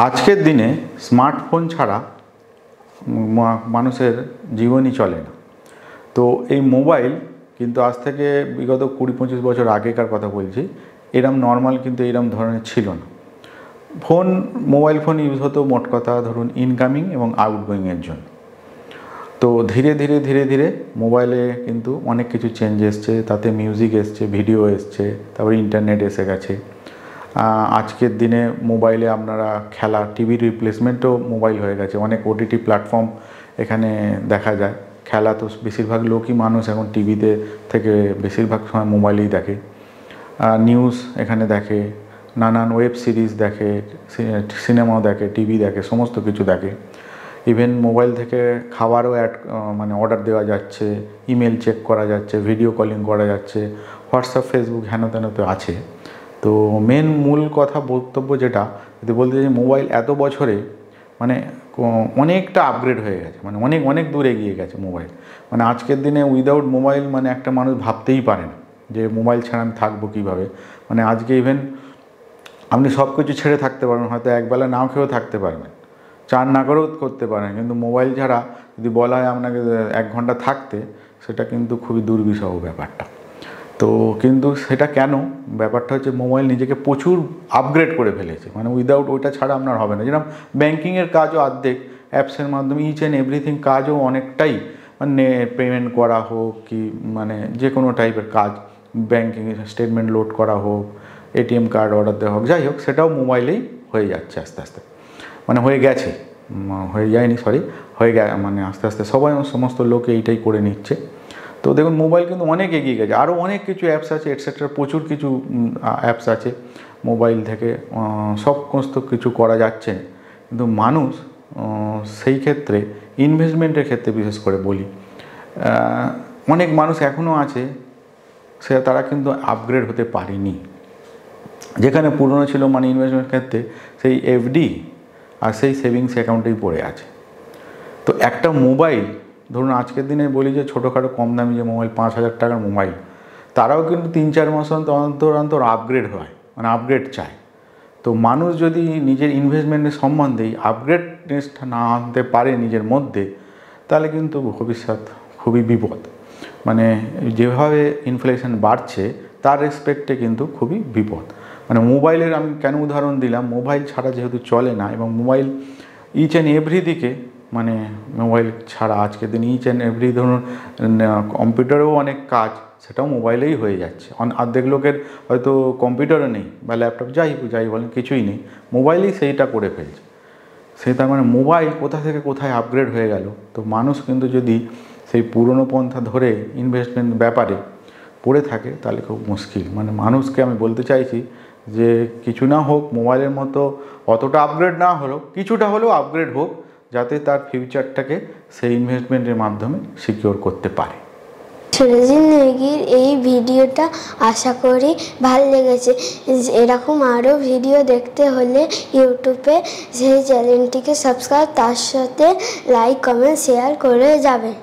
আজকের দিনে স্মার্টফোন ছাড়া মানুষের জীবনই চলে না। তো এই মোবাইল কিন্তু আজ থেকে বিগত 20-25 বছর আগেকার কথা বলছি, এরম নর্মাল কিন্তু এরম ধরনের ছিল না। মোবাইল ফোন ইউজ হতো মোট কথা ধরুন ইনকামিং এবং আউটগোয়িংয়ের জন্য। তো ধীরে ধীরে মোবাইলে কিন্তু অনেক কিছু চেঞ্জ এসছে, তাতে মিউজিক এসছে, ভিডিও এসছে, তারপরে ইন্টারনেট এসে গেছে। আজকের দিনে মোবাইলে আপনারা খেলা, টিভির রিপ্লেসমেন্টও মোবাইল হয়ে গেছে। অনেক ওটিটি প্ল্যাটফর্ম এখানে দেখা যায়। খেলা তো বেশিরভাগ লোকই মানুষ এখন টিভিতে থেকে বেশিরভাগ সময় মোবাইলেই দেখে। নিউজ এখানে দেখে, নানান ওয়েব সিরিজ দেখে, সিনেমাও দেখে, টিভি দেখে, সমস্ত কিছু দেখে। ইভেন মোবাইল থেকে খাবারও অর্ডার দেওয়া যাচ্ছে, ইমেল চেক করা যাচ্ছে, ভিডিও কলিং করা যাচ্ছে, হোয়াটসঅ্যাপ, ফেসবুক হেন তেন তো আছে। তো মূল কথা বক্তব্য যেটা যদি বলতে চাই, মোবাইল এত বছরে অনেকটা আপগ্রেড হয়ে গেছে, অনেক দূর এগিয়ে গেছে মোবাইল। আজকের দিনে উইদাউট মোবাইল একটা মানুষ ভাবতেই পারে না যে মোবাইল ছাড়া আমি থাকবো কীভাবে। আজকে ইভেন আপনি সব কিছু ছেড়ে থাকতে পারবেন, হয়তো একবেলা নাও খেয়েও থাকতে পারবেন, চান না করেও করতে পারেন, কিন্তু মোবাইল ছাড়া যদি বলা হয় আপনাকে 1 ঘন্টা থাকতে, সেটা কিন্তু খুবই দুর্বিষহ ব্যাপারটা। তো কিন্তু সেটা কেন, ব্যাপারটা হচ্ছে মোবাইল নিজেকে প্রচুর আপগ্রেড করে ফেলেছে। উইদাউট ওইটা ছাড়া আপনার হবে না। যেরকম ব্যাঙ্কিংয়ের কাজও অর্ধেক অ্যাপসের মাধ্যমে, ইচ অ্যান্ড এভরিথিং কাজও অনেকটাই পেমেন্ট করা হোক কি যে কোনো টাইপের কাজ, ব্যাঙ্কিং স্টেটমেন্ট লোড করা হোক, এটিএম কার্ড অর্ডার দেওয়া হোক, যাই হোক সেটাও মোবাইলেই হয়ে যাচ্ছে আস্তে আস্তে। হয়ে গেছে, হয়ে যায়নি, হয়ে আস্তে আস্তে সমস্ত লোক এইটাই করে নিচ্ছে। তো দেখুন মোবাইল কিন্তু অনেক এগিয়ে গেছে। আরও অনেক কিছু অ্যাপস আছে এটসেট্রা, প্রচুর কিছু অ্যাপস আছে মোবাইল থেকে, সমস্ত কিছু করা যাচ্ছে। কিন্তু মানুষ সেই ক্ষেত্রে, ইনভেস্টমেন্টের ক্ষেত্রে বিশেষ করে বলি, অনেক মানুষ এখনও আছে তারা কিন্তু আপগ্রেড হতে পারেনি। যেখানে পুরনো ছিল ইনভেস্টমেন্ট ক্ষেত্রে সেই এফডি আর সেই সেভিংস অ্যাকাউন্টেই পড়ে আছে। তো একটা মোবাইল ধরুন আজকের দিনে বলি যে ছোটোখাটো কম দামি যে মোবাইল, 5,000 টাকার মোবাইল, তারাও কিন্তু 3-4 মাস অন্তর আপগ্রেড হয়, আপগ্রেড চায়। তো মানুষ যদি নিজের ইনভেস্টমেন্টের সম্বন্ধেই আপগ্রেডনেসটা না আনতে পারে নিজের মধ্যে, তাহলে কিন্তু ভবিষ্যৎ খুবই বিপদ। যেভাবে ইনফ্লেশন বাড়ছে তার রেসপেক্টে কিন্তু খুবই বিপদ। মোবাইলের আমি কেন উদাহরণ দিলাম, মোবাইল ছাড়া যেহেতু চলে না, এবং মোবাইল ইচ অ্যান্ড এভরি দিকে, মোবাইল ছাড়া আজকের দিন ইচ অ্যান্ড এভরি, ধরুন কম্পিউটারেও অনেক কাজ সেটাও মোবাইলেই হয়ে যাচ্ছে। অর্ধেক লোকের হয়তো কম্পিউটারও নেই বা ল্যাপটপ, যাই বলেন, কিছুই নেই, মোবাইলেই সেইটা করে ফেলছে। তার মোবাইল কোথা থেকে কোথায় আপগ্রেড হয়ে গেল। তো মানুষ কিন্তু যদি সেই পুরনো পন্থা ধরে ইনভেস্টমেন্ট ব্যাপারে পড়ে থাকে, তাহলে খুব মুশকিল। মানুষকে আমি বলতে চাইছি যে কিছু না হোক, মোবাইলের মতো অতটা আপগ্রেড না হলেও কিছুটা হলেও আপগ্রেড হোক, যাতে তার ফিউচারটাকে সেই ইনভেস্টমেন্টের মাধ্যমে সিকিওর করতে পারে। সুরজিৎ নেগির এই ভিডিওটা আশা করি ভালো লেগেছে। এরকম আরও ভিডিও দেখতে হলে ইউটিউবে সেই চ্যানেলটিকে সাবস্ক্রাইব, তার সাথে লাইক, কমেন্ট, শেয়ার করে যাবেন।